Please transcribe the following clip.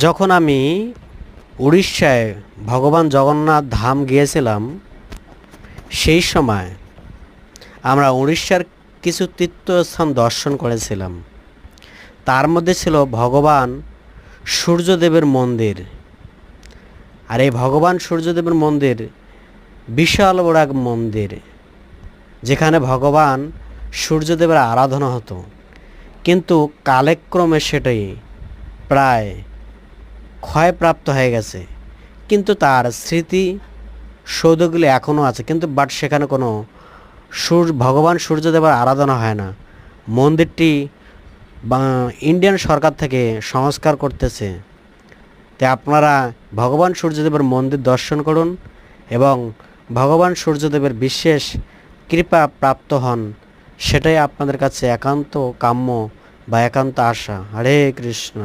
যখন আমি উড়িষ্যায় ভগবান জগন্নাথ ধাম গিয়েছিলাম, সেই সময় আমরা উড়িষ্যার কিছু তীর্থস্থান দর্শন করেছিলাম। তার মধ্যে ছিল ভগবান সূর্যদেবের মন্দির। আর এই ভগবান সূর্যদেবের মন্দির বিশাল বড় এক মন্দির, যেখানে ভগবান সূর্যদেবের আরাধনা হতো। কিন্তু কালক্রমে সেটাই প্রায় ক্ষয়প্রাপ্ত হয়ে গেছে। কিন্তু তার স্মৃতি সৌধগুলি এখনও আছে, কিন্তু সেখানে কোনো ভগবান সূর্যদেবের আরাধনা হয় না। মন্দিরটি ইন্ডিয়ান সরকার থেকে সংস্কার করতেছে। তাই আপনারা ভগবান সূর্যদেবের মন্দির দর্শন করুন এবং ভগবান সূর্যদেবের বিশেষ কৃপা প্রাপ্ত হন, সেটাই আপনাদের কাছে একান্ত কাম্য বা একান্ত আশা। হরে কৃষ্ণ।